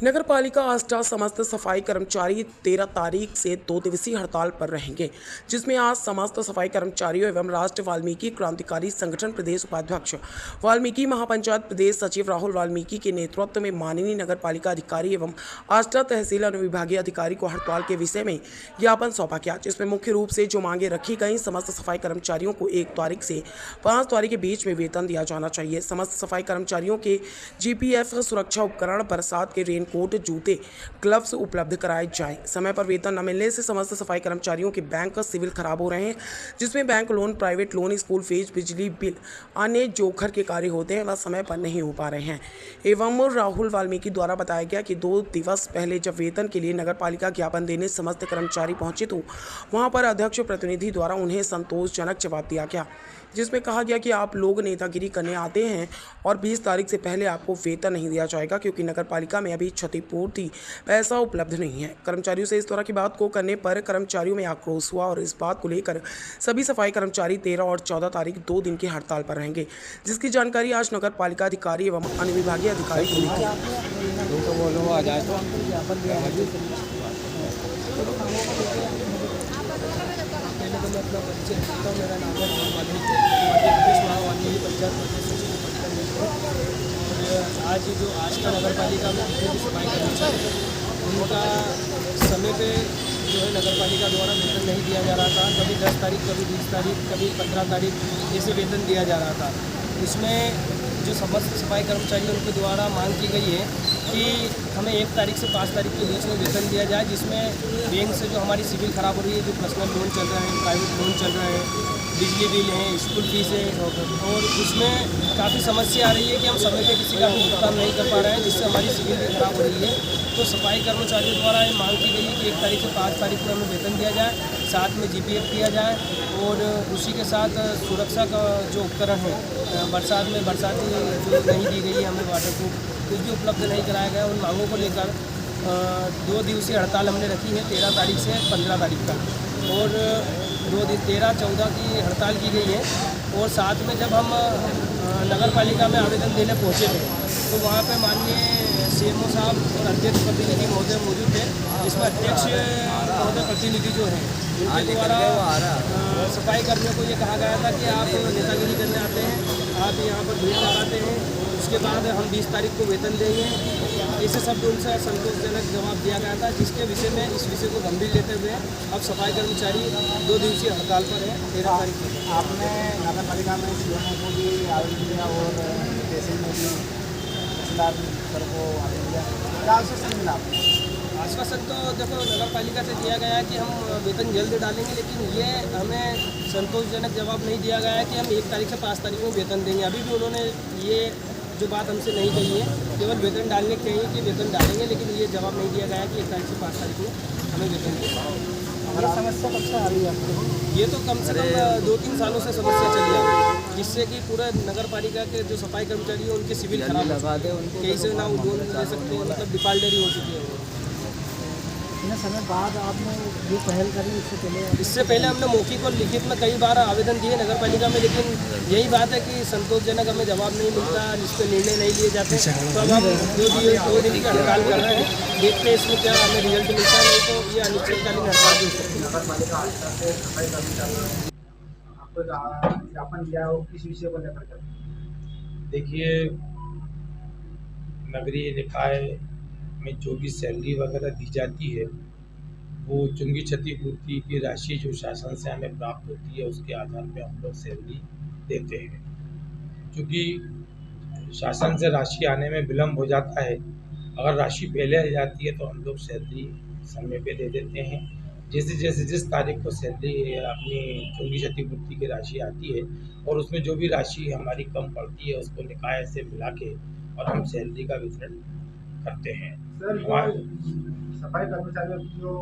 नगर पालिका आष्टा समस्त सफाई कर्मचारी 13 तारीख से 2 दिवसीय हड़ताल पर रहेंगे, जिसमें आज समस्त सफाई कर्मचारियों एवं राष्ट्र वाल्मीकि क्रांतिकारी संगठन प्रदेश उपाध्यक्ष वाल्मीकि महापंचायत प्रदेश सचिव राहुल वाल्मीकि के नेतृत्व में माननीय नगर पालिका अधिकारी एवं आष्टा तहसील अनुविभागीय अधिकारी को हड़ताल के विषय में ज्ञापन सौंपा गया, जिसमें मुख्य रूप से जो मांगे रखी गई। समस्त सफाई कर्मचारियों को 1 तारीख से 5 तारीख के बीच में वेतन दिया जाना चाहिए। समस्त सफाई कर्मचारियों के जीपीएफ सुरक्षा उपकरण, बरसात के रेनकोट, जूते, ग्लव्स उपलब्ध कराए जाएं। समय पर वेतन न मिलने से समस्त सफाई कर्मचारियों के बैंक सिविल खराब हो रहे हैं, जिसमें bank loan, private loan, school fees, बिजली बिल, अन्य जोखर के कार्य होते हैं वह समय पर नहीं हो पा रहे हैं। एवं राहुल वाल्मीकि द्वारा बताया गया कि 2 दिवस पहले जब वेतन के लिए नगर पालिका ज्ञापन देने समस्त कर्मचारी पहुंचे तो वहां पर अध्यक्ष प्रतिनिधि द्वारा उन्हें संतोषजनक जवाब दिया गया, जिसमें कहा गया कि आप लोग नेतागिरी करने आते हैं और 20 तारीख से पहले आपको वेतन नहीं दिया जाएगा, क्योंकि नगर पालिका में अभी क्षतिपूर्ति पैसा उपलब्ध नहीं है। कर्मचारियों से इस तरह की बात को करने पर कर्मचारियों में आक्रोश हुआ और इस बात को लेकर सभी सफाई कर्मचारी 13 और 14 तारीख 2 दिन की हड़ताल पर रहेंगे, जिसकी जानकारी आज नगर पालिका अधिकारी एवं अनुविभागीय अधिकारी को दी। अपना परिचय देता हूँ। मेरा नाम है मध्य प्रदेश वाल्मीकि पंचायत प्रदेश सचिव। और आज जो आष्टा नगर पालिका में जितने भी सफाई कर्मचारी उनका समय पे जो है नगर पालिका द्वारा वेतन नहीं दिया जा रहा था। कभी 10 तारीख, कभी 20 तारीख, कभी 15 तारीख ऐसे वेतन दिया जा रहा था। इसमें जो समस्त सफाई कर्मचारी उनके द्वारा मांग की गई है कि हमें 1 तारीख से 5 तारीख के बीच में वेतन दिया जाए, जिसमें बैंक से जो हमारी सिविल खराब हो रही है, जो पर्सनल लोन चल रहा है, प्राइवेट लोन चल रहा है, बिजली बिल है, स्कूल फीस है, और उसमें काफ़ी समस्या आ रही है कि हम समय पे किसी का भी भुगतान नहीं कर पा रहे हैं, जिससे हमारी सिविल भी खराब हो रही है। तो सफाई कर्मचारियों द्वारा ये मांग की गई है कि 1 तारीख से 5 तारीख को हमें वेतन दिया जाए, साथ में जीपीएफ दिया जाए, और उसी के साथ सुरक्षा का जो उपकरण है, बरसात में बरसाती जो नहीं दी गई है हमें वाटर प्रूफ, कुछ भी उपलब्ध नहीं कराया गया। उन मांगों को लेकर 2 दिवसीय हड़ताल हमने रखी है 13 तारीख से 15 तारीख तक, और 2 दिन 13-14 की हड़ताल की गई है। और साथ में जब हम नगर पालिका में आवेदन देने पहुँचे थे तो वहाँ पे माननीय सीएमओ साहब और अध्यक्ष प्रतिनिधि महोदय मौजूद थे, जिसमें अध्यक्ष महोदय प्रतिनिधि जो हैं उनके द्वारा सफाई कर्मियों को ये कहा गया था कि आप नेतागिरी करने आते हैं, आप यहाँ पर भीड़ लगाते हैं, उसके बाद हम 20 तारीख को वेतन देंगे। ऐसे शब्द उनसे संतोषजनक जवाब दिया गया था, जिसके विषय में इस विषय को गंभीर लेते हुए अब सफाई कर्मचारी 2 दिवसीय हड़ताल पर है 13 तारीख को। आपने नगर पालिका में सीएमओ को भी आवेदन दिया और तहसील में भी तहसीलदार सर को आवेदन दिया, क्या आश्वासन मिला आपको? आश्वासन तो देखो नगर पालिका से दिया गया है कि हम वेतन जल्द डालेंगे, लेकिन ये हमें संतोषजनक जवाब नहीं दिया गया है कि हम 1 तारीख से 5 तारीख को वेतन देंगे। अभी भी उन्होंने ये जो बात हमसे नहीं कही है, केवल वेतन डालने के कही कि वेतन डालेंगे, लेकिन ये जवाब नहीं दिया गया है कि 1 तारीख से 5 तारीख को हमें वेतन देंगे। अगर समस्या कब से आ रही है आपको? ये तो कम से कम 2-3 सालों से समस्या चली आ रही है, जिससे कि पूरे नगर पालिका के जो सफाई कर्मचारी हैं उनके सिविल खराब लगा दे, उनको कहीं से ना वो लोन ले सकते हैं, मतलब डिफाल्टरी हो चुकी है वो। इतने समय बाद आपने ये पहल करी, इससे पहले हमने मौखिक और लिखित में कई बार आवेदन दिए नगर पालिका में, लेकिन यही बात है कि संतोषजनक हमें जवाब नहीं मिलता, जिस पर निर्णय नहीं लिए जाते। तो अब हम 2 दिन की हड़ताल कर रहे हैं, देखते हैं इसमें क्या हमें रिजल्ट मिलता है, नहीं तो ये अनिश्चितकालीन हड़ताल भी हो सकती है। नगर पालिका आपको ज्ञापन दिया हो, किस विषय को लेकर? देखिए, नगरीय निकाय में जो भी सैलरी वगैरह दी जाती है वो चुंगी क्षतिपूर्ति की राशि जो शासन से हमें प्राप्त होती है उसके आधार पर हम लोग सैलरी देते हैं। क्योंकि शासन से राशि आने में विलम्ब हो जाता है, अगर राशि पहले आ जाती है तो हम लोग सैलरी समय पे दे देते हैं। जिस तारीख को सैलरी अपनी चुंगी क्षतिपूर्ति की राशि आती है और उसमें जो भी राशि हमारी कम पड़ती है उसको निकाय से मिला के और हम सैलरी का वितरण करते हैं। सर, सफाई कर्मचारियों की जो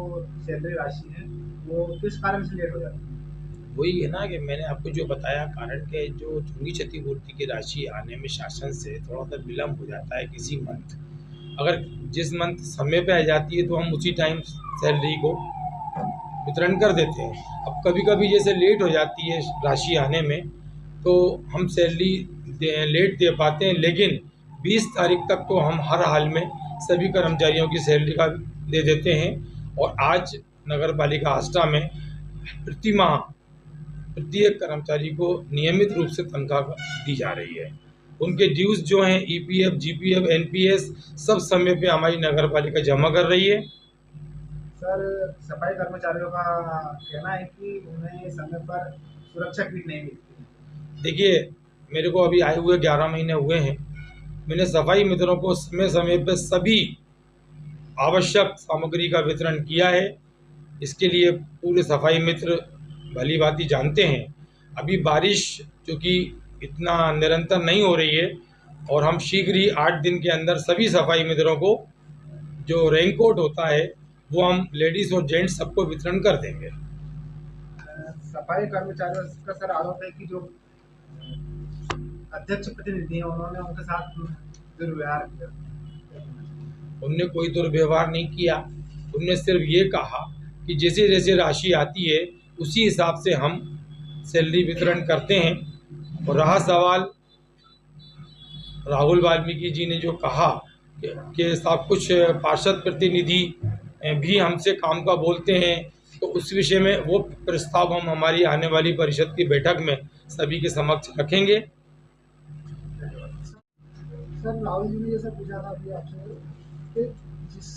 सैलरी राशि है वो किस कारण से लेट हो जाती है? वही है ना कि मैंने आपको जो बताया कारण के जो चुंगी क्षतिपूर्ति की राशि आने में शासन से थोड़ा सा विलम्ब हो जाता है किसी मंथ। अगर जिस मंथ समय पे आ जाती है तो हम उसी टाइम सैलरी को वितरण कर देते हैं। अब कभी कभी जैसे लेट हो जाती है राशि आने में तो हम सैलरी लेट दे पाते हैं, लेकिन 20 तारीख तक तो हम हर हाल में सभी कर्मचारियों की सैलरी का दे देते हैं। और आज नगर पालिका आष्टा में प्रति माह प्रत्येक कर्मचारी को नियमित रूप से तनख्वाह दी जा रही है। उनके ड्यूज जो हैं ईपीएफ, जीपीएफ, एनपीएस सब समय पे हमारी नगर पालिका जमा कर रही है। सर, सफाई कर्मचारियों का कहना है कि उन्हें समय पर सुरक्षा किट नहीं मिलती। देखिए, मेरे को अभी आए हुए 11 महीने हुए हैं। मैंने सफाई मित्रों को समय समय पर सभी आवश्यक सामग्री का वितरण किया है। इसके लिए पूरे सफाई मित्र भली भांति जानते हैं। अभी बारिश जो कि इतना निरंतर नहीं हो रही है और हम शीघ्र ही 8 दिन के अंदर सभी सफाई मित्रों को जो रेनकोट होता है वो हम लेडीज़ और जेंट्स सबको वितरण कर देंगे। सफाई कर्मचारियों का सर आरोप है कि जो अध्यक्ष प्रतिनिधि हैं उन्होंने उनके साथ दुर्व्यवहार किया। उनने कोई दुर्व्यवहार नहीं किया। उनने सिर्फ ये कहा कि जैसे जैसे राशि आती है उसी हिसाब से हम सैलरी वितरण करते हैं। और रहा सवाल राहुल वाल्मीकि जी ने जो कहा कि साहब कुछ पार्षद प्रतिनिधि भी हमसे काम का बोलते हैं, तो उस विषय में वो प्रस्ताव हम हमारी आने वाली परिषद की बैठक में सभी के समक्ष रखेंगे। सर, राहुल जी ने जैसा पूछा था अभी आपसे कि जिस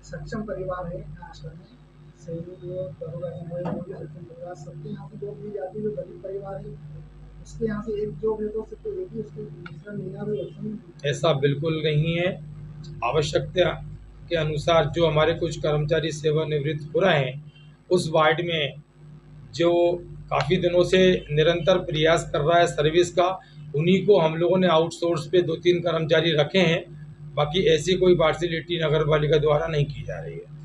सक्षम परिवार है आश्रम में सैनिक दरोगा सक्षम परिवार सबके यहाँ से जॉब दी जाती है, जो गरीब परिवार है उसके यहाँ से एक जॉब है तो सिर्फ एक ही उसको दूसरा महीना भी ऑप्शन। ऐसा बिल्कुल नहीं है। आवश्यकता के अनुसार जो हमारे कुछ कर्मचारी सेवानिवृत्त हो रहे हैं उस वार्ड में जो काफ़ी दिनों से निरंतर प्रयास कर रहा है सर्विस का, उन्हीं को हम लोगों ने आउटसोर्स पे 2-3 कर्मचारी रखे हैं। बाकी ऐसी कोई पार्शियलिटी नगर पालिका द्वारा नहीं की जा रही है।